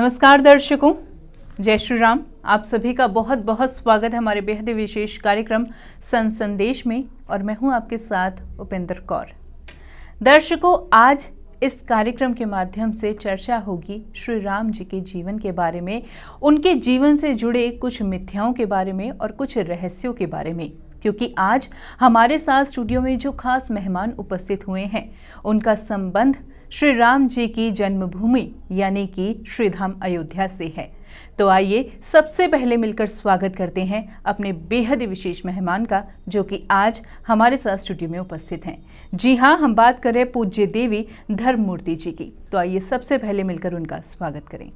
नमस्कार दर्शकों, जय श्री राम। आप सभी का बहुत बहुत स्वागत है हमारे बेहद विशेष कार्यक्रम संत संदेश में, और मैं हूं आपके साथ उपेंद्र कौर। दर्शकों, आज इस कार्यक्रम के माध्यम से चर्चा होगी श्री राम जी के जीवन के बारे में, उनके जीवन से जुड़े कुछ मिथ्याओं के बारे में और कुछ रहस्यों के बारे में, क्योंकि आज हमारे साथ स्टूडियो में जो खास मेहमान उपस्थित हुए हैं उनका संबंध श्री राम जी की जन्मभूमि यानी कि श्रीधाम अयोध्या से है। तो आइए सबसे पहले मिलकर स्वागत करते हैं अपने बेहद विशेष मेहमान का, जो कि आज हमारे साथ स्टूडियो में उपस्थित हैं। जी हाँ, हम बात कर रहे हैं पूज्य देवी धर्ममूर्ति जी की। तो आइए सबसे पहले मिलकर उनका स्वागत करें।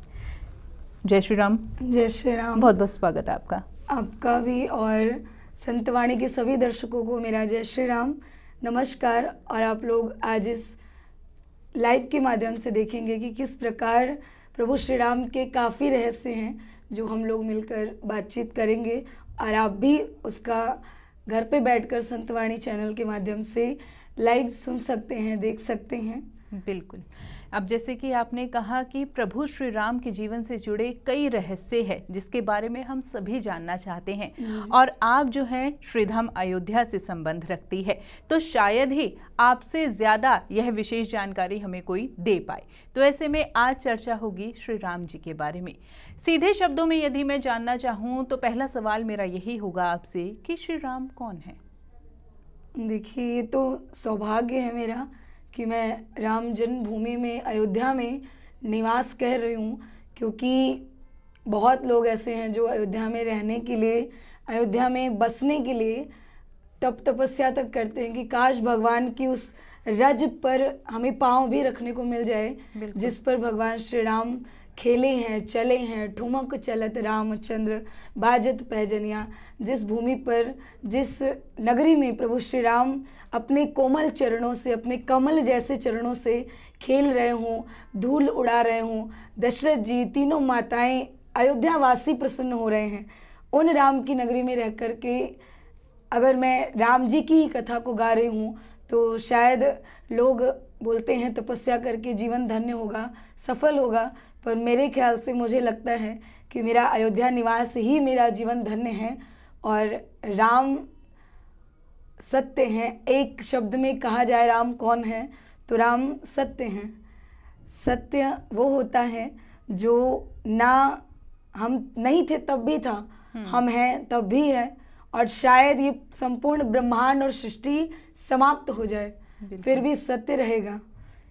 जय श्री राम। जय श्री राम। बहुत बहुत स्वागत है आपका। आपका भी, और संतवाणी के सभी दर्शकों को मेरा जय श्री राम, नमस्कार। और आप लोग आज इस लाइव के माध्यम से देखेंगे कि किस प्रकार प्रभु श्री राम के काफ़ी रहस्य हैं जो हम लोग मिलकर बातचीत करेंगे, और आप भी उसका घर पे बैठकर संतवाणी चैनल के माध्यम से लाइव सुन सकते हैं, देख सकते हैं। बिल्कुल। अब जैसे कि आपने कहा कि प्रभु श्री राम के जीवन से जुड़े कई रहस्य हैं जिसके बारे में हम सभी जानना चाहते हैं, और आप जो है श्रीधाम अयोध्या से संबंध रखती है, तो शायद ही आपसे ज़्यादा यह विशेष जानकारी हमें कोई दे पाए। तो ऐसे में आज चर्चा होगी श्री राम जी के बारे में। सीधे शब्दों में यदि मैं जानना चाहूँ तो पहला सवाल मेरा यही होगा आपसे कि श्री राम कौन है? देखिए, ये तो सौभाग्य है मेरा कि मैं राम जन्मभूमि में अयोध्या में निवास कर रही हूँ, क्योंकि बहुत लोग ऐसे हैं जो अयोध्या में रहने के लिए, अयोध्या में बसने के लिए तप तपस्या तक करते हैं कि काश भगवान की उस रज पर हमें पाँव भी रखने को मिल जाए जिस पर भगवान श्री राम खेले हैं, चले हैं। ठुमक चलत रामचंद्र बाजत पैजनिया। जिस भूमि पर, जिस नगरी में प्रभु श्री राम अपने कोमल चरणों से, अपने कमल जैसे चरणों से खेल रहे हों, धूल उड़ा रहे हों, दशरथ जी, तीनों माताएं, अयोध्या वासी प्रसन्न हो रहे हैं, उन राम की नगरी में रह कर के अगर मैं राम जी की ही कथा को गा रही हूँ तो शायद लोग बोलते हैं तपस्या करके जीवन धन्य होगा, सफल होगा, पर मेरे ख्याल से मुझे लगता है कि मेरा अयोध्या निवास ही मेरा जीवन धन्य है। और राम सत्य हैं। एक शब्द में कहा जाए राम कौन है, तो राम सत्य हैं। सत्य वो होता है जो ना हम नहीं थे तब भी था, हम हैं तब भी है, और शायद ये संपूर्ण ब्रह्मांड और सृष्टि समाप्त हो जाए फिर भी सत्य रहेगा।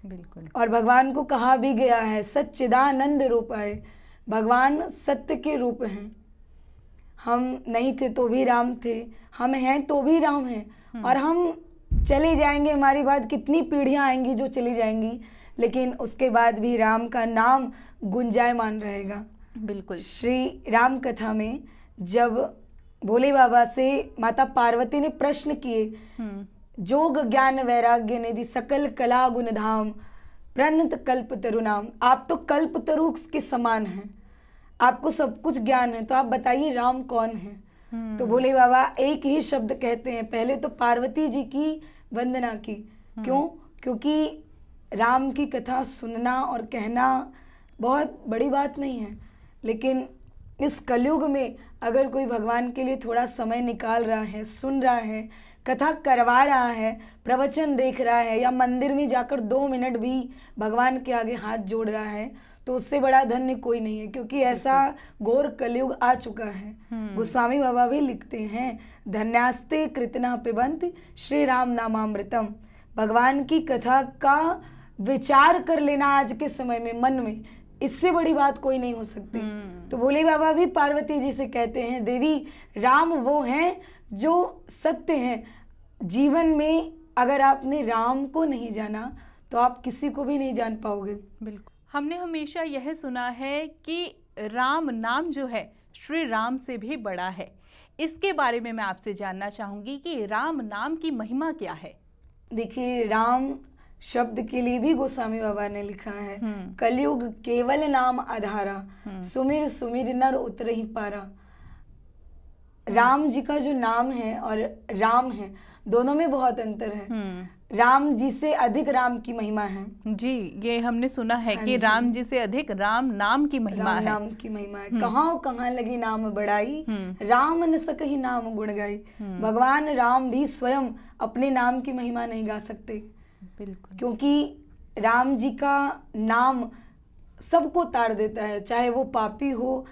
बिल्कुल। और भगवान को कहा भी गया है सच्चिदानंद रूपाय, भगवान सत्य के रूप हैं। हम नहीं थे तो भी राम थे, हम हैं तो भी राम हैं, और हम चले जाएंगे, हमारी बात कितनी पीढ़ियां आएंगी जो चली जाएंगी, लेकिन उसके बाद भी राम का नाम गुंजायमान रहेगा। बिल्कुल। श्री राम कथा में जब भोले बाबा से माता पार्वती ने प्रश्न किए, जोग ज्ञान वैराग्य निधि सकल कला गुण धाम प्रणत कल्प तरु नाम, आप तो कल्प तरु के समान हैं, आपको सब कुछ ज्ञान है, तो आप बताइए राम कौन है? तो भोले बाबा एक ही शब्द कहते हैं। पहले तो पार्वती जी की वंदना की। क्यों? क्योंकि राम की कथा सुनना और कहना बहुत बड़ी बात नहीं है, लेकिन इस कलयुग में अगर कोई भगवान के लिए थोड़ा समय निकाल रहा है, सुन रहा है, कथा करवा रहा है, प्रवचन देख रहा है, या मंदिर में जाकर 2 मिनट भी भगवान के आगे हाथ जोड़ रहा है, तो उससे बड़ा धन्य कोई नहीं है, क्योंकि ऐसा घोर कलयुग आ चुका है। गोस्वामी बाबा भी लिखते हैं, धन्यास्ते कृतना पिबंत श्री राम नामामृतम। भगवान की कथा का विचार कर लेना आज के समय में मन में, इससे बड़ी बात कोई नहीं हो सकती। तो भोले बाबा भी पार्वती जी से कहते हैं, देवी राम वो हैं जो सत्य हैं। जीवन में अगर आपने राम को नहीं जाना तो आप किसी को भी नहीं जान पाओगे। बिल्कुल। हमने हमेशा यह सुना है कि राम नाम जो है श्री राम से भी बड़ा है। इसके बारे में मैं आपसे जानना चाहूंगी कि राम नाम की महिमा क्या है? देखिए, राम शब्द के लिए भी गोस्वामी बाबा ने लिखा है, कलयुग केवल नाम आधारा, सुमिर सुमिर नर उतरहि पारा। राम जी का जो नाम है और राम है दोनों में बहुत अंतर है। राम जी से अधिक राम की महिमा है जी, ये हमने सुना है हाँ कि जी। राम जी से अधिक राम नाम की महिमा राम है। नाम की महिमा है। कहाँ कहाँ लगी नाम बड़ाई, राम न सकहि नाम गुण गाई। भगवान राम भी स्वयं अपने नाम की महिमा नहीं गा सकते, बिल्कुल, क्योंकि राम जी का नाम सबको तार देता है, चाहे वो पापी हो,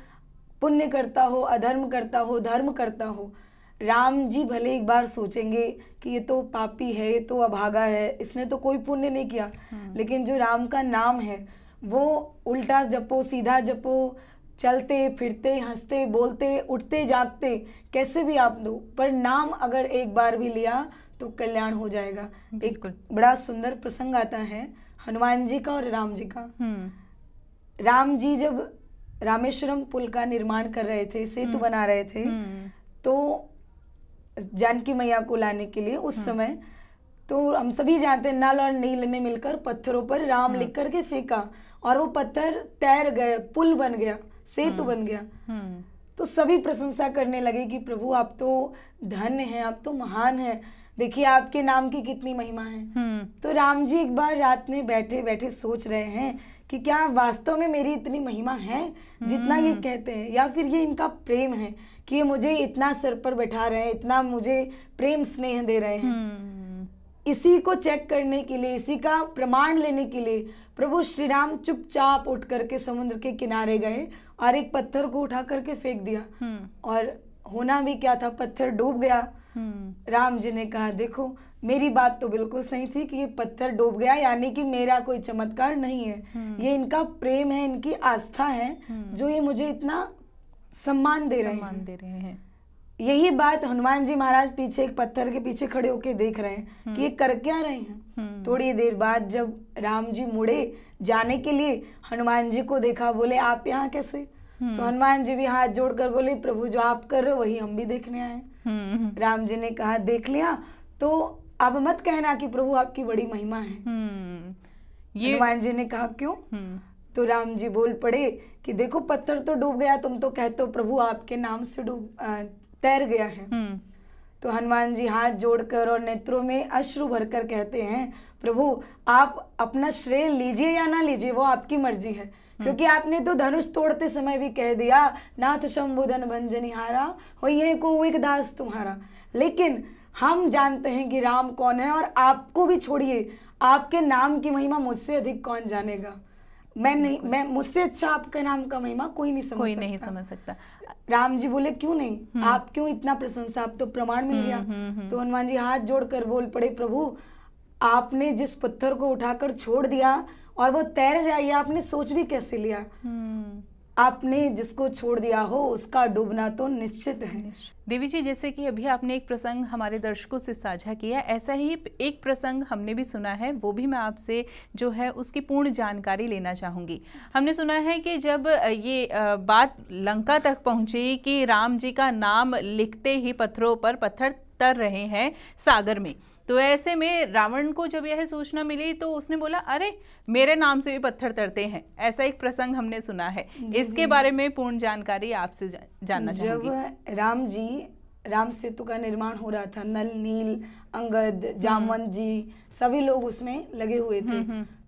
पुण्य करता हो, अधर्म करता हो, धर्म करता हो। राम जी भले एक बार सोचेंगे कि ये तो पापी है, ये तो अभागा है, इसने तो कोई पुण्य नहीं किया, लेकिन जो राम का नाम है वो उल्टा जपो, सीधा जपो, चलते फिरते, हंसते बोलते, उठते जागते, कैसे भी आप दो, पर नाम अगर एक बार भी लिया तो कल्याण हो जाएगा। एक बड़ा सुंदर प्रसंग आता है हनुमान जी का और राम जी का। राम जी जब रामेश्वरम पुल का निर्माण कर रहे थे, सेतु बना रहे थे, तो जानकी मैया को लाने के लिए उस समय, तो हम सभी जानते हैं नल और नील ने मिलकर पत्थरों पर राम लिख करके फेंका और वो पत्थर तैर गए, पुल बन गया, सेतु बन गया। तो सभी प्रशंसा करने लगे कि प्रभु आप तो धन्य हैं, आप तो महान हैं, देखिए आपके नाम की कितनी महिमा है। तो राम जी एक बार रात में बैठे बैठे सोच रहे हैं कि क्या वास्तव में मेरी इतनी महिमा है जितना ये कहते हैं, या फिर ये इनका प्रेम है कि ये मुझे इतना सिर पर बैठा रहे हैं, इतना मुझे प्रेम स्नेह दे रहे हैं। इसी को चेक करने के लिए, इसी का प्रमाण लेने के लिए प्रभु श्री राम चुपचाप उठ करके समुद्र के किनारे गए और एक पत्थर को उठा करके फेंक दिया। और होना भी क्या था, पत्थर डूब गया। राम जी ने कहा देखो मेरी बात तो बिल्कुल सही थी कि ये पत्थर डूब गया, यानी कि मेरा कोई चमत्कार नहीं है, ये इनका प्रेम है, इनकी आस्था है जो ये मुझे इतना सम्मान दे रहे हैं। यही बात हनुमान जी महाराज पीछे एक पत्थर के पीछे खड़े होके देख रहे हैं कि ये कर क्या रहे हैं। थोड़ी देर बाद जब राम जी मुड़े जाने के लिए, हनुमान जी को देखा, बोले आप यहाँ कैसे? तो हनुमान जी भी हाथ जोड़कर बोले प्रभु जो आप कर रहे हो वही हम भी देखने आए। राम जी ने कहा देख लिया तो अब मत कहना कि प्रभु आपकी बड़ी महिमा है। हनुमान जी ने कहा क्यों? तो राम जी बोल पड़े कि देखो पत्थर तो डूब गया, तुम तो कहते हो प्रभु आपके नाम से तैर गया है। तो हनुमान जी हाथ जोड़कर और नेत्रों में अश्रु भरकर कहते हैं प्रभु आप अपना श्रेय लीजिए या ना लीजिए वो आपकी मर्जी है, क्योंकि आपने तो धनुष तोड़ते समय भी कह दिया नाथ शंभुधन भंजनिहारा हो ये को एक दास तुम्हारा। लेकिन हम जानते हैं कि राम कौन है, और आपको भी छोड़िए, आपके नाम की महिमा मुझसे अधिक कौन जानेगा। मैं मुझसे अच्छा आपके नाम का महिमा कोई नहीं समझ सकता। राम जी बोले क्यों नहीं, आप क्यों इतना प्रशंसा, आप तो प्रमाण मिल गया। तो हनुमान जी हाथ जोड़कर बोल पड़े प्रभु आपने जिस पत्थर को उठाकर छोड़ दिया और वो तैर जाए, आपने सोच भी कैसे लिया? आपने जिसको छोड़ दिया हो उसका डूबना तो निश्चित है। देवी जी जैसे कि अभी आपने एक प्रसंग हमारे दर्शकों से साझा किया, ऐसा ही एक प्रसंग हमने भी सुना है, वो भी मैं आपसे जो है उसकी पूर्ण जानकारी लेना चाहूँगी। हमने सुना है कि जब ये बात लंका तक पहुँची कि राम जी का नाम लिखते ही पत्थरों पर पत्थर तर रहे हैं सागर में, तो ऐसे में रावण को जब यह सूचना मिली तो उसने बोला अरे मेरे नाम से भी पत्थर तरते हैं, ऐसा एक प्रसंग हमने सुना है। इसके बारे में पूर्ण जानकारी आपसे जानना चाहूंगी। जब राम सेतु का निर्माण हो रहा था, नल नील अंगद जामवंत जी सभी लोग उसमें लगे हुए थे।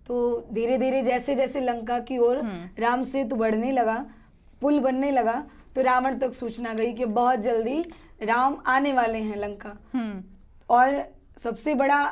तो धीरे धीरे जैसे जैसे लंका की ओर राम सेतु बढ़ने लगा, पुल बनने लगा, तो रावण तक सूचना गई कि बहुत जल्दी राम आने वाले हैं लंका। और सबसे बड़ा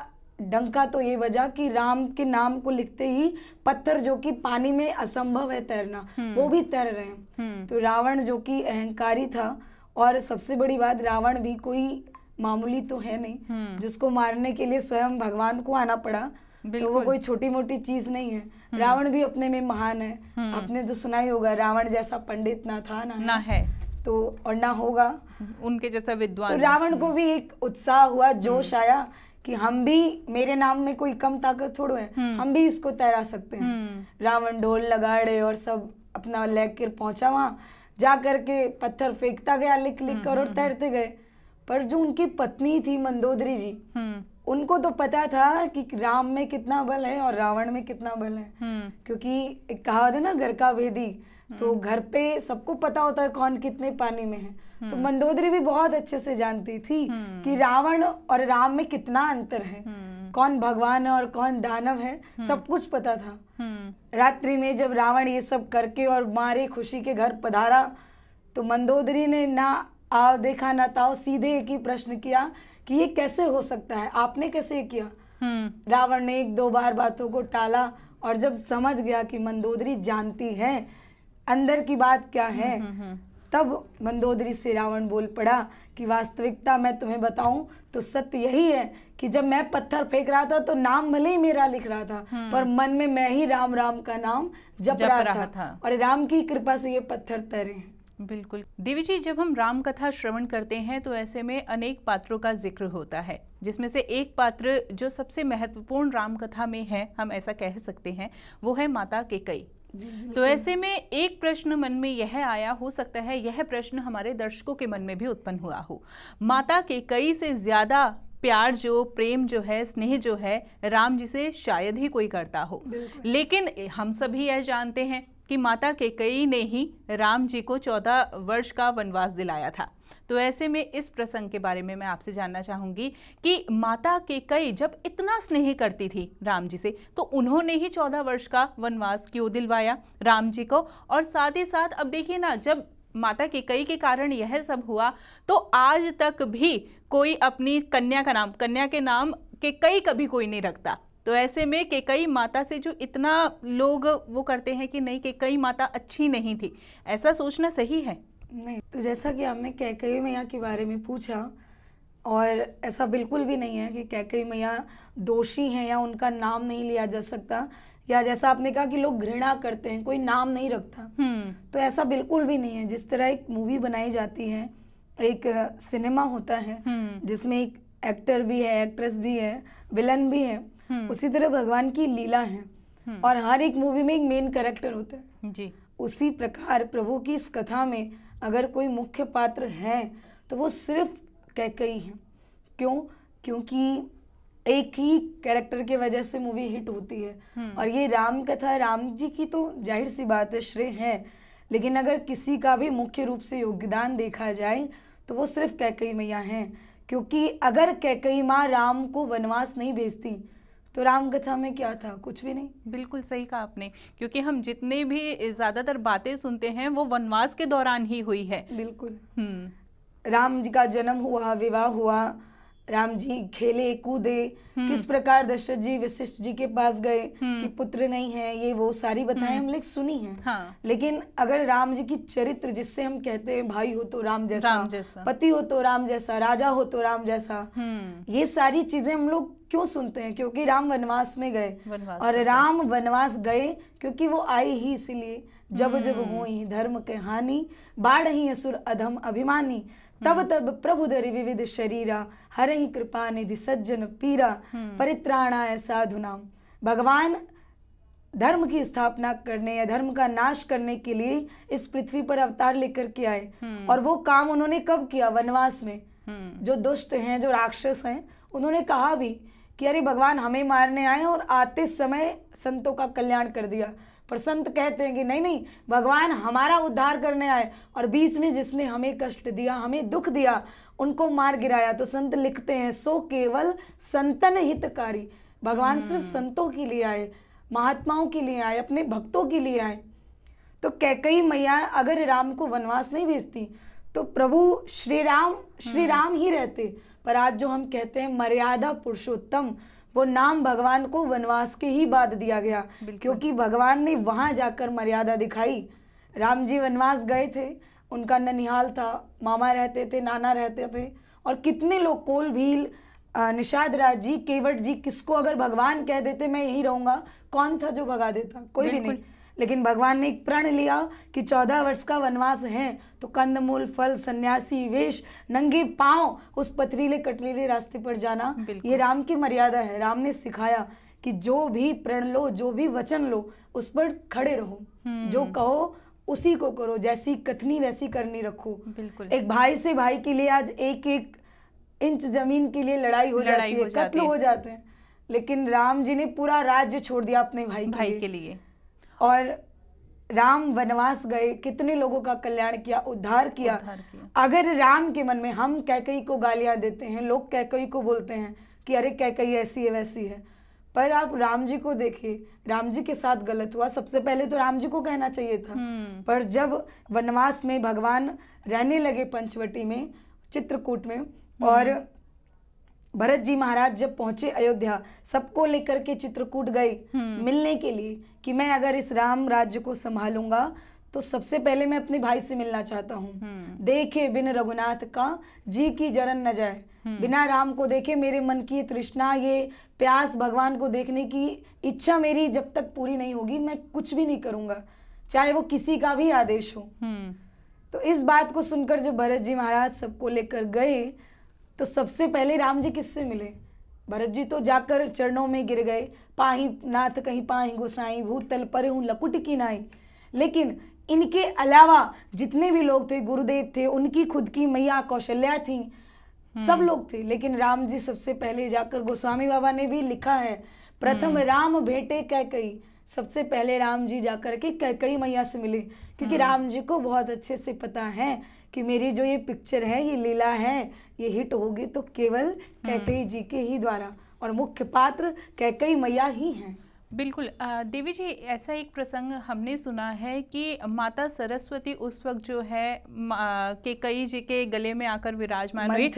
डंका तो ये बजा कि राम के नाम को लिखते ही पत्थर जो कि पानी में असंभव है तैरना, वो भी तैर रहे हैं। तो रावण जो कि अहंकारी था, और सबसे बड़ी बात रावण भी कोई मामूली तो है नहीं, जिसको मारने के लिए स्वयं भगवान को आना पड़ा, तो वो कोई छोटी मोटी चीज नहीं है। रावण भी अपने में महान है। आपने तो सुना ही होगा रावण जैसा पंडित ना था ना है तो और ना होगा उनके जैसा विद्वान। तो रावण को भी एक उत्साह हुआ, जोश आया कि हम भी, मेरे नाम में कोई कम ताकत थोड़ो है, हम भी इसको तैरा सकते हैं। रावण ढोल लगाड़े और सब अपना लेकर पहुंचा, वहां जा करके पत्थर फेंकता गया लिख लिख कर और तैरते गए। पर जो उनकी पत्नी थी मंदोदरी जी, उनको तो पता था कि राम में कितना बल है और रावण में कितना बल है, क्योंकि एक कहावत है ना घर का भेदी, तो घर पे सबको पता होता है कौन कितने पानी में है। तो मंदोदरी भी बहुत अच्छे से जानती थी कि रावण और राम में कितना अंतर है, कौन भगवान है और कौन दानव है, सब कुछ पता था। रात्रि में जब रावण ये सब करके और मारे खुशी के घर पधारा, तो मंदोदरी ने ना आओ देखा ना ताओ, सीधे एक ही प्रश्न किया कि ये कैसे हो सकता है, आपने कैसे किया। रावण ने 1-2 बार बातों को टाला, और जब समझ गया कि मंदोदरी जानती है अंदर की बात क्या है, तब मंदोदरी से रावण बोल पड़ा कि वास्तविकता मैं तुम्हें बताऊं तो सत्य यही है कि जब मैं पत्थर फेंक रहा था तो नाम भले ही मेरा लिख रहा था, पर मन में मैं ही राम राम का नाम जप रहा था, और राम की कृपा से ये पत्थर तैरे हैं। बिल्कुल देवी जी, जब हम राम कथा श्रवण करते हैं तो ऐसे में अनेक पात्रों का जिक्र होता है, जिसमें से एक पात्र जो सबसे महत्वपूर्ण राम कथा में है, हम ऐसा कह सकते हैं, वो है माता केकई। तो ऐसे में एक प्रश्न मन में यह आया, हो सकता है यह प्रश्न हमारे दर्शकों के मन में भी उत्पन्न हुआ हो, माता केकई से ज्यादा प्यार जो, प्रेम जो है, स्नेह जो है राम जी से शायद ही कोई करता हो। लेकिन हम सभी यह जानते हैं कि माता केकई ने ही राम जी को 14 वर्ष का वनवास दिलाया था। तो ऐसे में इस प्रसंग के बारे में मैं आपसे जानना चाहूंगी कि माता केकई जब इतना स्नेह करती थी राम जी से, तो उन्होंने ही 14 वर्ष का वनवास क्यों दिलवाया राम जी को। और साथ ही साथ अब देखिए ना, जब माता केकई के कारण यह सब हुआ, तो आज तक भी कोई अपनी कन्या का नाम, कन्या के नाम केकई कभी कोई नहीं रखता। तो ऐसे में केकई माता से जो इतना लोग वो करते हैं कि नहीं केकई माता अच्छी नहीं थी, ऐसा सोचना सही है? नहीं, तो जैसा कि आपने कैकेयी मैया के बारे में पूछा, और ऐसा बिल्कुल भी नहीं है कि कैकेयी मैया दोषी हैं या उनका नाम नहीं लिया जा सकता, या जैसा आपने कहा कि लोग घृणा करते हैं, कोई नाम नहीं रखता, तो ऐसा बिल्कुल भी नहीं है। जिस तरह एक मूवी बनाई जाती है, एक सिनेमा होता है जिसमें एक एक्टर भी है, एक्ट्रेस भी है, विलन भी है, उसी तरह भगवान की लीला है, और हर एक मूवी में एक मेन कैरेक्टर होता है जी। उसी प्रकार प्रभु की इस कथा में अगर कोई मुख्य पात्र है तो वो सिर्फ कैकेयी है। क्यों? क्योंकि एक ही कैरेक्टर की वजह से मूवी हिट होती है। और ये राम कथा, राम जी की तो जाहिर सी बात है श्रेय है, लेकिन अगर किसी का भी मुख्य रूप से योगदान देखा जाए तो वो सिर्फ कैकेयी मैया हैं। क्योंकि अगर कैकेयी माँ राम को वनवास नहीं भेजती तो राम कथा में क्या था? कुछ भी नहीं। बिल्कुल सही कहा आपने, क्योंकि हम जितने भी ज्यादातर बातें सुनते हैं वो वनवास के दौरान ही हुई है। बिल्कुल। राम जी का जन्म हुआ, विवाह हुआ, राम जी खेले कूदे, किस प्रकार दशरथ जी वशिष्ठ जी के पास गए कि पुत्र नहीं है, ये वो सारी बताएं हमने सुनी है। हाँ। लेकिन अगर राम जी की चरित्र, जिससे हम कहते हैं भाई हो तो राम जैसा, पति हो तो राम जैसा, राजा हो तो राम जैसा, ये सारी चीजें हम लोग क्यों सुनते हैं? क्योंकि राम वनवास में गए, और राम वनवास गए क्योंकि वो आए ही इसीलिए, जब जब होई धर्म के हानि, बाढ़ ही असुर अधम अभिमानी, तब तब प्रभु धरि विविध शरीरा, हरहि कृपा निधि सज्जन पीरा, परित्राणाय साधुनाम। भगवान धर्म की स्थापना करने या धर्म का नाश करने के लिए इस पृथ्वी पर अवतार लेकर के आए, और वो काम उन्होंने कब किया? वनवास में। जो दुष्ट हैं, जो राक्षस हैं, उन्होंने कहा भी कि अरे भगवान हमें मारने आए, और आते समय संतों का कल्याण कर दिया। पर संत कहते हैं कि नहीं नहीं, भगवान हमारा उद्धार करने आए, और बीच में जिसने हमें कष्ट दिया, हमें दुख दिया, उनको मार गिराया। तो संत लिखते हैं, सो केवल संतन हितकारी। भगवान सिर्फ संतों के लिए आए, महात्माओं के लिए आए, अपने भक्तों के लिए आए। तो कैकेयी मैया अगर राम को वनवास नहीं भेजती तो प्रभु श्री राम ही रहते। पर आज जो हम कहते हैं मर्यादा पुरुषोत्तम, वो नाम भगवान को वनवास के ही बाद दिया गया, क्योंकि भगवान ने वहां जाकर मर्यादा दिखाई। राम जी वनवास गए थे, उनका ननिहाल था, मामा रहते थे, नाना रहते थे, और कितने लोग, कोल भील, निषाद राज जी, केवट जी, किसको अगर भगवान कह देते मैं यही रहूंगा, कौन था जो भगा देता? कोई भी नहीं। लेकिन भगवान ने एक प्रण लिया कि 14 वर्ष का वनवास है तो कंदमूल, फल, सन्यासी वेश, नंगे पांव उस पथरीले कटरीले रास्ते पर जाना, ये राम की मर्यादा है। राम ने सिखाया कि जो भी प्रण लो, जो भी वचन लो, उस पर खड़े रहो, जो कहो उसी को करो, जैसी कथनी वैसी करनी रखो। बिल्कुल। एक भाई से भाई के लिए आज 1-1 इंच जमीन के लिए लड़ाई हो जाती है, कत्ल हो जाते हैं, लेकिन राम जी ने पूरा राज्य छोड़ दिया अपने भाई के लिए। और राम वनवास गए, कितने लोगों का कल्याण किया, उद्धार किया। अगर राम के मन में, हम कैकई को गालियां देते हैं, लोग कैकई को बोलते हैं कि अरे कैकई ऐसी है वैसी है, पर आप राम जी को देखिए, राम जी के साथ गलत हुआ, सबसे पहले तो राम जी को कहना चाहिए था। पर जब वनवास में भगवान रहने लगे पंचवटी में, चित्रकूट में, और भरत जी महाराज जब पहुंचे अयोध्या, सबको लेकर के चित्रकूट गए मिलने के लिए कि मैं अगर इस राम राज्य को संभालूंगा तो सबसे पहले मैं अपने भाई से मिलना चाहता हूँ। देखे बिन रघुनाथ का जी की जरन न जाए, बिना राम को देखे मेरे मन की तृष्णा, ये प्यास, भगवान को देखने की इच्छा मेरी जब तक पूरी नहीं होगी मैं कुछ भी नहीं करूंगा, चाहे वो किसी का भी आदेश हो। तो इस बात को सुनकर जब भरत जी महाराज सबको लेकर गए तो सबसे पहले राम जी किससे मिले? भरत जी तो जाकर चरणों में गिर गए, पाही नाथ कहीं पाही गोसाई, भूतल पर हूँ लकुट की नाई। लेकिन इनके अलावा जितने भी लोग थे, गुरुदेव थे, उनकी खुद की मैया कौशल्या थी, सब लोग थे, लेकिन राम जी सबसे पहले जाकर, गोस्वामी बाबा ने भी लिखा है, प्रथम राम भेटे कैकई, सबसे पहले राम जी जाकर के कैकई मैया से मिले, क्योंकि राम जी को बहुत अच्छे से पता है कि मेरी जो ये पिक्चर है, ये लीला है, ये हिट होगी तो केवल कैकई जी के ही द्वारा, और मुख्य पात्र कैकई मैया ही हैं। बिल्कुल। देवी जी, ऐसा एक प्रसंग हमने सुना है कि माता सरस्वती उस वक्त जो है कैकई जी के गले में आकर विराजमान हुई,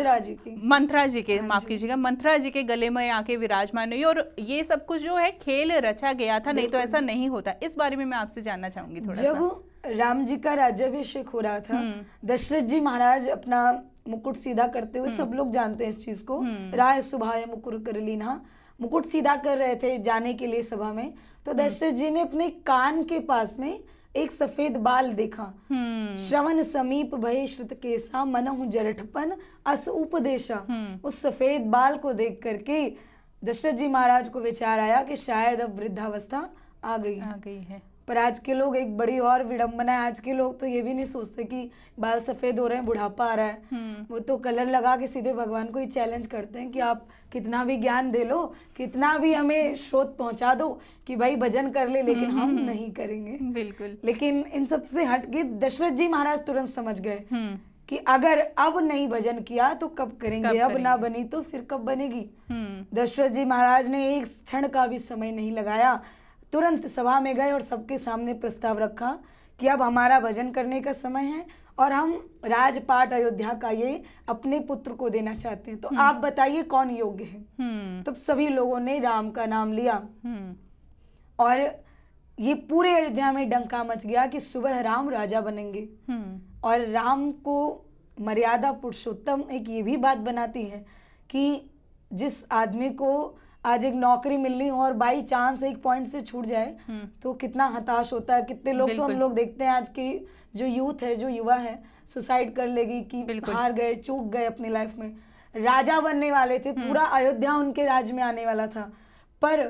मंथरा जी के माफ कीजिएगा, मंथरा जी के गले में आके विराजमान हुई, और ये सब कुछ जो है खेल रचा गया था, नहीं तो ऐसा नहीं होता। इस बारे में मैं आपसे जानना चाहूंगी थोड़ा सा। जब राम जी का राज्याभिषेक हो रहा था, दशरथ जी महाराज अपना मुकुट सीधा करते हुए, सब लोग जानते हैं इस चीज को, राय सुभाय मुकुर कर लीना, मुकुट सीधा कर रहे थे जाने के लिए सभा में, तो दशरथ जी ने अपने कान के पास में एक सफेद बाल देखा। श्रवण समीप भय श्रुत केसा, मनहु जरठपन अस उपदेशा। उस सफेद बाल को देख करके दशरथ जी महाराज को विचार आया कि शायद अब वृद्धावस्था आ गई है। पर आज के लोग, एक बड़ी और विडंबना है, आज के लोग तो ये भी नहीं सोचते कि बाल सफेद हो रहे हैं, बुढ़ापा आ रहा है, वो तो कलर लगा के सीधे भगवान को ही चैलेंज करते हैं कि आप कितना भी ज्ञान दे लो, कितना भी हमें स्रोत पहुंचा दो कि भाई भजन कर ले, लेकिन हम नहीं करेंगे। बिल्कुल। लेकिन इन सब से हटके दशरथ जी महाराज तुरंत समझ गए कि अगर अब नहीं भजन किया तो कब करेंगे, अब ना बनी तो फिर कब बनेगी। दशरथ जी महाराज ने एक क्षण का भी समय नहीं लगाया, तुरंत सभा में गए और सबके सामने प्रस्ताव रखा कि अब हमारा भजन करने का समय है और हम राजपाट अयोध्या का ये अपने पुत्र को देना चाहते हैं, तो आप बताइए कौन योग्य है। तब सभी लोगों ने राम का नाम लिया और ये पूरे अयोध्या में डंका मच गया कि सुबह राम राजा बनेंगे। और राम को मर्यादा पुरुषोत्तम एक ये भी बात बनाती है कि जिस आदमी को आज एक नौकरी मिलनी हो और बाई चांस एक पॉइंट से छूट जाए तो कितना हताश होता है। कितने लोग तो हम लोग देखते हैं आज की जो यूथ है, जो युवा है, सुसाइड कर लेगी कि हार गए, चूक गए अपनी लाइफ में। राजा बनने वाले थे, पूरा अयोध्या उनके राज में आने वाला था, पर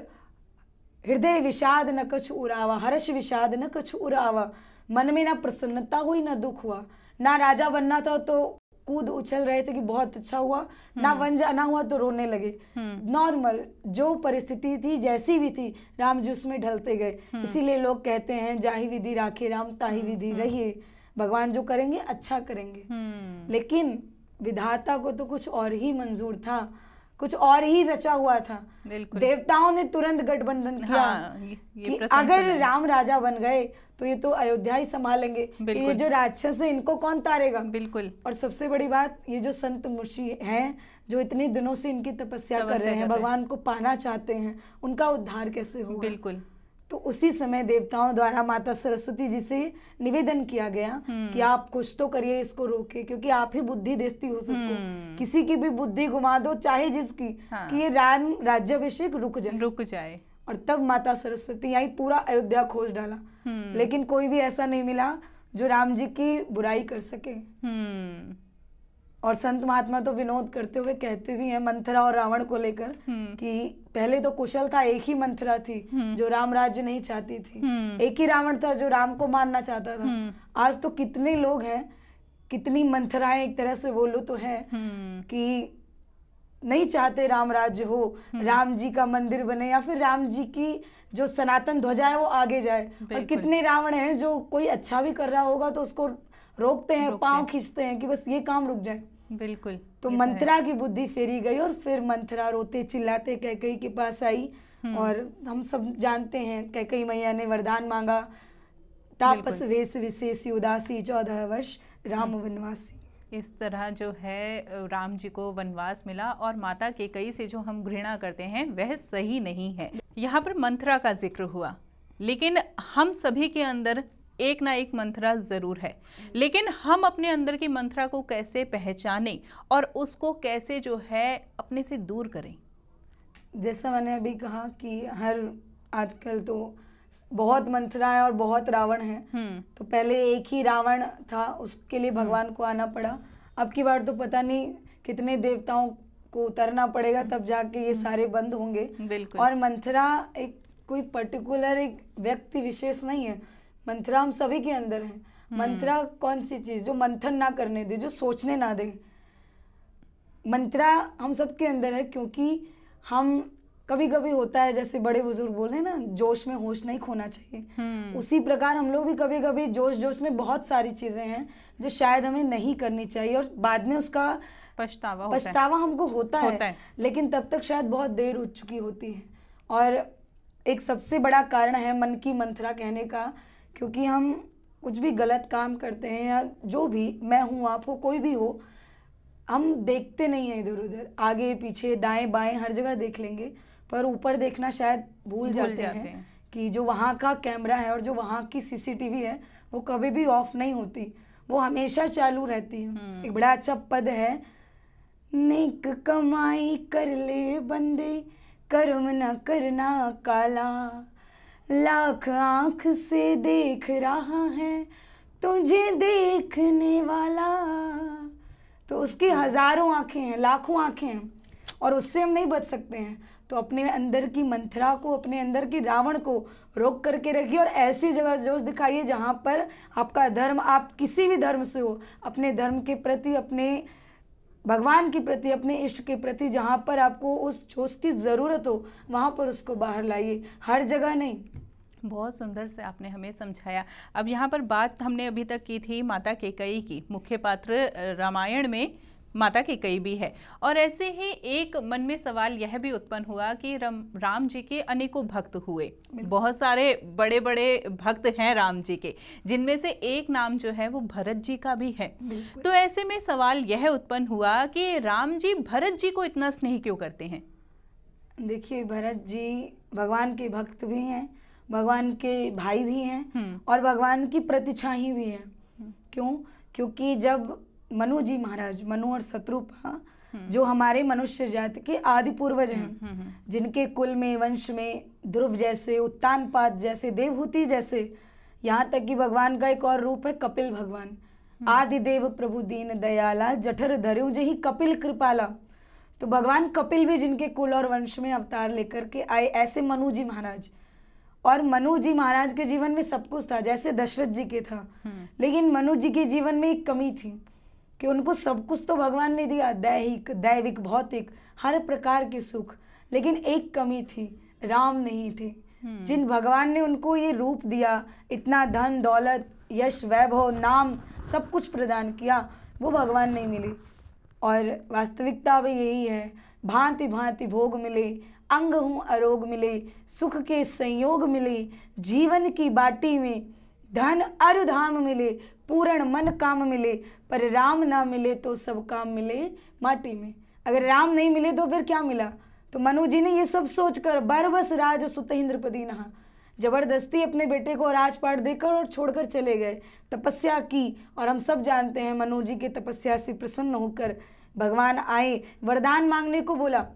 हृदय विषाद न कछ उरावा, हर्ष विषाद न कछ उरावा, मन में ना प्रसन्नता हुई ना दुख हुआ। ना राजा बनना था तो कूद उछल रहे थे कि बहुत अच्छा हुआ, ना वन जाना हुआ तो रोने लगे। नॉर्मल जो परिस्थिति थी, जैसी भी थी, राम जी उसमें ढलते गए। इसीलिए लोग कहते हैं जाहि विधि राखे राम ताहि विधि रहिए, भगवान जो करेंगे अच्छा करेंगे। लेकिन विधाता को तो कुछ और ही मंजूर था, कुछ और ही रचा हुआ था। देवताओं ने तुरंत गठबंधन किया कि अगर राम राजा बन गए तो ये तो अयोध्या ही संभालेंगे, ये जो राक्षस है इनको कौन तारेगा। बिल्कुल। और सबसे बड़ी बात, ये जो संत मुषि हैं जो इतने दिनों से इनकी तपस्या कर रहे हैं, भगवान को पाना चाहते हैं, उनका उद्धार कैसे होगा। बिल्कुल। तो उसी समय देवताओं द्वारा माता सरस्वती जी से निवेदन किया गया कि आप कुछ तो करिए, इसको रोके, क्योंकि आप ही बुद्धि देती हो सबको। किसी की भी बुद्धि घुमा दो, चाहे जिसकी, कि ये राम राज्याभिषेक रुक जाए। और तब माता सरस्वती आई, पूरा अयोध्या खोज डाला, लेकिन कोई भी ऐसा नहीं मिला जो राम जी की बुराई कर सके। और संत महात्मा तो विनोद करते हुए कहते भी हैं मंथरा और रावण को लेकर कि पहले तो कुशल था, एक ही मंथरा थी जो राम राज्य नहीं चाहती थी, एक ही रावण था जो राम को मारना चाहता था। आज तो कितने लोग हैं, कितनी मंथराएं एक तरह से बोलो तो है कि नहीं चाहते राम राज्य हो, राम जी का मंदिर बने, या फिर राम जी की जो सनातन ध्वजा है वो आगे जाए। और कितने रावण हैं जो कोई अच्छा भी कर रहा होगा तो उसको रोकते हैं, पांव खींचते हैं कि बस ये काम रुक जाए। बिल्कुल। तो मंथरा की बुद्धि फेरी गई और फिर मंथरा रोते चिल्लाते कैकेयी के पास आई। और हम सब जानते हैं कैकेयी मैया ने वरदान मांगा, तापस वेश विशेष उदासी 14 वर्ष राम वनवासी। इस तरह जो है राम जी को वनवास मिला और माता कैकेयी से जो हम घृणा करते हैं वह सही नहीं है। यहाँ पर मंथरा का जिक्र हुआ, लेकिन हम सभी के अंदर एक ना एक मंथरा जरूर है, लेकिन हम अपने अंदर की मंथरा को कैसे पहचानें और उसको कैसे जो है अपने से दूर करें? जैसा मैंने अभी कहा कि आजकल तो बहुत मंथरा है और बहुत रावण है। तो पहले एक ही रावण था, उसके लिए भगवान को आना पड़ा। अब की बार तो पता नहीं कितने देवताओं को उतरना पड़ेगा, तब जाके ये सारे बंद होंगे। और मंथरा एक कोई पर्टिकुलर एक व्यक्ति विशेष नहीं है, मंथरा हम सभी के अंदर है। मंथरा कौन सी चीज? जो मंथन ना करने दे, जो सोचने ना दे। मंथरा हम सब के अंदर है, क्योंकि हम कभी कभी होता है, जैसे बड़े बुजुर्ग बोले ना, जोश में होश नहीं खोना चाहिए। उसी प्रकार हम लोग भी कभी कभी जोश में बहुत सारी चीजें हैं जो शायद हमें नहीं करनी चाहिए, और बाद में उसका पछतावा हमको होता है, लेकिन तब तक शायद बहुत देर हो चुकी होती है। और एक सबसे बड़ा कारण है मन की मंथरा कहने का, क्योंकि हम कुछ भी गलत काम करते हैं, या जो भी, मैं हूँ, आप हो, कोई भी हो, हम देखते नहीं हैं इधर उधर, आगे पीछे दाएं बाएं हर जगह देख लेंगे, पर ऊपर देखना शायद भूल जाते हैं कि जो वहाँ का कैमरा है और जो वहाँ की सीसीटीवी है वो कभी भी ऑफ नहीं होती, वो हमेशा चालू रहती है। एक बड़ा अच्छा पद है, नेक कमाई कर ले बंदे, कर्म न करना काला, लाख आंख से देख रहा है तुझे देखने वाला। तो उसकी हजारों आंखें हैं, लाखों आंखें हैं, और उससे हम नहीं बच सकते हैं। तो अपने अंदर की मंथरा को, अपने अंदर की रावण को रोक करके रखिए, और ऐसी जगह जोश दिखाइए जहाँ पर आपका धर्म, आप किसी भी धर्म से हो, अपने धर्म के प्रति, अपने भगवान के प्रति, अपने इष्ट के प्रति, जहाँ पर आपको उस जोश की ज़रूरत हो वहाँ पर उसको बाहर लाइए, हर जगह नहीं। बहुत सुंदर से आपने हमें समझाया। अब यहाँ पर बात हमने अभी तक की थी माता कैकेयी की, मुख्य पात्र रामायण में माता कैकेयी भी है, और ऐसे ही एक मन में सवाल यह भी उत्पन्न हुआ कि राम जी के अनेकों भक्त हुए, बहुत सारे बड़े बड़े भक्त हैं राम जी के, जिनमें से एक नाम जो है वो भरत जी का भी है। तो ऐसे में सवाल यह उत्पन्न हुआ कि राम जी भरत जी को इतना स्नेह क्यों करते हैं? देखिए, भरत जी भगवान के भक्त भी हैं, भगवान के भाई भी हैं, और भगवान की प्रतिछाई भी हैं। क्यों? क्योंकि जब मनु जी महाराज, मनु और शत्रुपा, जो हमारे मनुष्य जाति के आदि पूर्वज हैं, जिनके कुल में, वंश में ध्रुव जैसे, उत्तानपाद जैसे, देवहूति जैसे, यहाँ तक कि भगवान का एक और रूप है कपिल भगवान, आदि देव प्रभु दीन दयाला, जठर धर्यु जही कपिल कृपाला। तो भगवान कपिल भी जिनके कुल और वंश में अवतार लेकर के आए, ऐसे मनु जी महाराज। और मनु जी महाराज के जीवन में सब कुछ था, जैसे दशरथ जी के था, लेकिन मनु जी के जीवन में एक कमी थी कि उनको सब कुछ तो भगवान ने दिया, दैहिक, दैविक, भौतिक, हर प्रकार के सुख, लेकिन एक कमी थी, राम नहीं थे। जिन भगवान ने उनको ये रूप दिया, इतना धन दौलत, यश, वैभव, नाम, सब कुछ प्रदान किया, वो भगवान नहीं मिले। और वास्तविकता भी यही है, भांति भांति भोग मिले, अंग हूँ अरोग मिले, सुख के संयोग मिले, जीवन की बाटी में धन अरु धाम मिले, पूर्ण मन काम मिले, पर राम ना मिले तो सब काम मिले माटी में। अगर राम नहीं मिले तो फिर क्या मिला? तो मनु जी ने ये सब सोचकर बरबस राज सुत इंद्रपति नहा, जबरदस्ती अपने बेटे को राजपाट देकर और छोड़कर चले गए, तपस्या की। और हम सब जानते हैं मनु जी के तपस्या से प्रसन्न होकर भगवान आए, वरदान मांगने को बोला।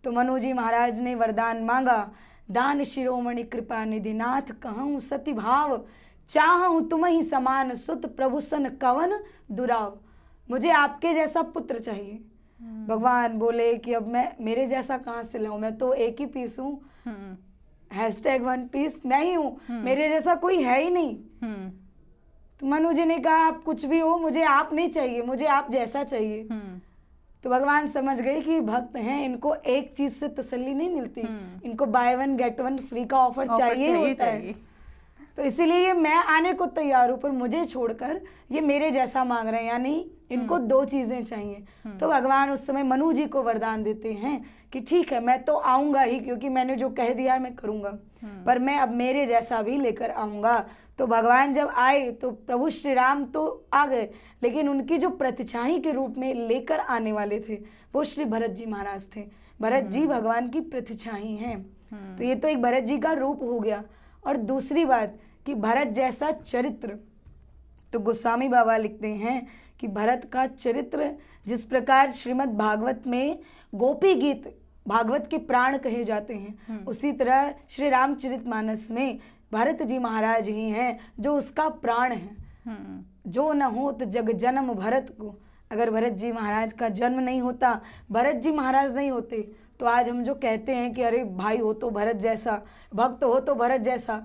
तो मनु जी महाराज ने वरदान मांगा, दान शिरोमणि कृपा निधि नाथ, कहूँ सती भाव, चाहूँ तुम ही समान सुत, प्रभु सन कवन दुराव। मुझे आपके जैसा पुत्र चाहिए। भगवान बोले कि अब मैं मेरे जैसा कहाँ से लाऊं, मैं तो एक ही पीस हूँ, #1 पीस मैं ही हूँ, मेरे जैसा कोई है ही नहीं। तो मनु जी ने कहा, आप कुछ भी हो, मुझे आप नहीं चाहिए, मुझे आप जैसा चाहिए। तो भगवान समझ गए कि भक्त हैं, इनको एक चीज से तसल्ली नहीं मिलती, इनको by one get one free का ऑफर चाहिए होता है। तो इसीलिए ये मैं आने को तैयार हूँ, पर मुझे छोड़कर ये मेरे जैसा मांग रहे हैं, यानी इनको दो चीजें चाहिए। तो भगवान उस समय मनु जी को वरदान देते हैं कि ठीक है, मैं तो आऊंगा ही, क्योंकि मैंने जो कह दिया है मैं करूंगा, पर मैं अब मेरे जैसा भी लेकर आऊंगा। तो भगवान जब आए तो प्रभु श्री राम तो आ गए, लेकिन उनकी जो प्रतिछाई के रूप में लेकर आने वाले थे वो श्री भरत जी महाराज थे। भरत जी भगवान की प्रतिछाई हैं। तो ये तो एक भरत जी का रूप हो गया। और दूसरी बात कि भरत जैसा चरित्र, तो गोस्वामी बाबा लिखते हैं कि भरत का चरित्र जिस प्रकार श्रीमद् भागवत में गोपी गीत भागवत के प्राण कहे जाते हैं, उसी तरह श्री रामचरितमानस में भरत जी महाराज ही हैं जो उसका प्राण है। जो न होत जग जन्म भरत को, अगर भरत जी महाराज का जन्म नहीं होता, भरत जी महाराज नहीं होते, तो आज हम जो कहते हैं कि अरे भाई हो तो भरत जैसा, भक्त हो तो भरत जैसा,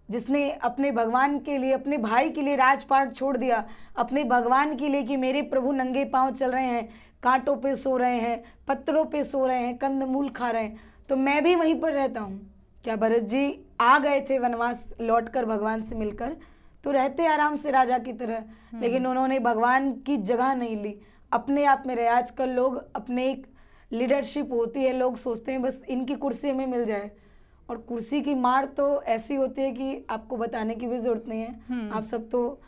जिसने अपने भगवान के लिए, अपने भाई के लिए राजपाट छोड़ दिया, अपने भगवान के लिए कि मेरे प्रभु नंगे पांव चल रहे हैं, कांटों पे सो रहे हैं, पत्थरों पे सो रहे हैं, कंदमूल खा रहे हैं, तो मैं भी वहीं पर रहता हूँ। क्या भरत जी आ गए थे वनवास लौटकर भगवान से मिलकर, तो रहते आराम से राजा की तरह, लेकिन उन्होंने भगवान की जगह नहीं ली, अपने आप में रहे। आजकल लोग अपने एक लीडरशिप होती है, लोग सोचते हैं बस इनकी कुर्सी हमें मिल जाए, और कुर्सी की मार तो ऐसी होती है कि आपको बताने की भी जरूरत नहीं है। आप सब तो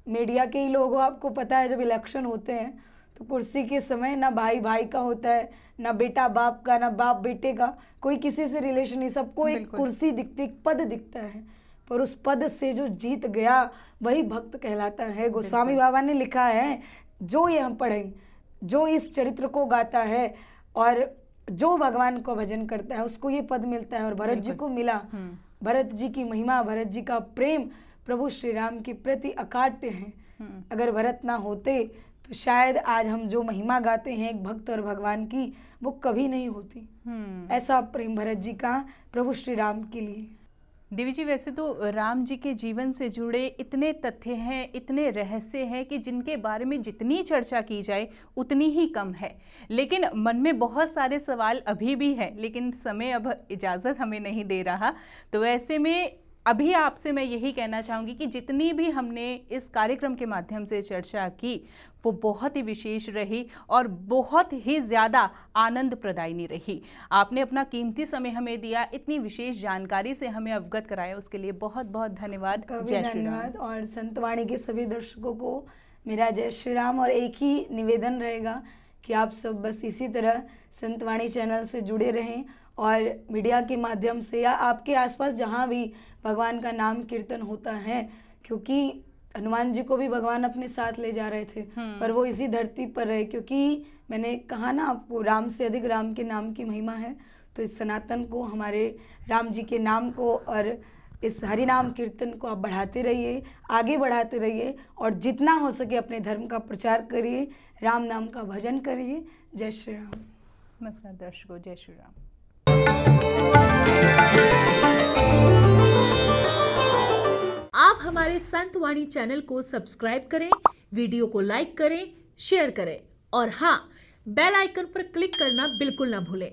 मीडिया के ही लोग हो, आपको पता है जब इलेक्शन होते हैं तो कुर्सी के समय ना भाई भाई का होता है, ना बेटा बाप का, ना बाप बेटे का, कोई किसी से रिलेशन नहीं, सबको एक कुर्सी दिखती, एक पद दिखता है, पर उस पद से जो जीत गया वही भक्त कहलाता है। गोस्वामी बाबा ने लिखा है, जो ये हम पढ़ें, जो इस चरित्र को गाता है और जो भगवान को भजन करता है उसको ये पद मिलता है, और भरत जी को मिला। भरत जी की महिमा, भरत जी का प्रेम प्रभु श्री राम के प्रति अकाट्य है। अगर भरत ना होते तो शायद आज हम जो महिमा गाते हैं एक भक्त और भगवान की, वो कभी नहीं होती। ऐसा प्रेम भरत जी का प्रभु श्री राम के लिए। देवी जी, वैसे तो राम जी के जीवन से जुड़े इतने तथ्य हैं, इतने रहस्य हैं कि जिनके बारे में जितनी चर्चा की जाए उतनी ही कम है, लेकिन मन में बहुत सारे सवाल अभी भी हैं, लेकिन समय अब इजाज़त हमें नहीं दे रहा। तो ऐसे में अभी आपसे मैं यही कहना चाहूँगी कि जितनी भी हमने इस कार्यक्रम के माध्यम से चर्चा की वो बहुत ही विशेष रही और बहुत ही ज़्यादा आनंद प्रदायिनी रही। आपने अपना कीमती समय हमें दिया, इतनी विशेष जानकारी से हमें अवगत कराया, उसके लिए बहुत बहुत धन्यवाद। जय श्री राम। और संतवाणी के सभी दर्शकों को मेरा जय श्री राम। और एक ही निवेदन रहेगा कि आप सब बस इसी तरह संतवाणी चैनल से जुड़े रहें और मीडिया के माध्यम से या आपके आसपास जहाँ भी भगवान का नाम कीर्तन होता है, क्योंकि हनुमान जी को भी भगवान अपने साथ ले जा रहे थे, पर वो इसी धरती पर रहे, क्योंकि मैंने कहा ना आपको, राम से अधिक राम के नाम की महिमा है। तो इस सनातन को, हमारे राम जी के नाम को और इस हरि नाम कीर्तन को आप बढ़ाते रहिए, आगे बढ़ाते रहिए, और जितना हो सके अपने धर्म का प्रचार करिए, राम नाम का भजन करिए। जय श्री राम। नमस्कार दर्शकों, जय श्री राम। आप हमारे संतवाणी चैनल को सब्सक्राइब करें, वीडियो को लाइक करें, शेयर करें और हाँ, बेल आइकन पर क्लिक करना बिल्कुल ना भूलें।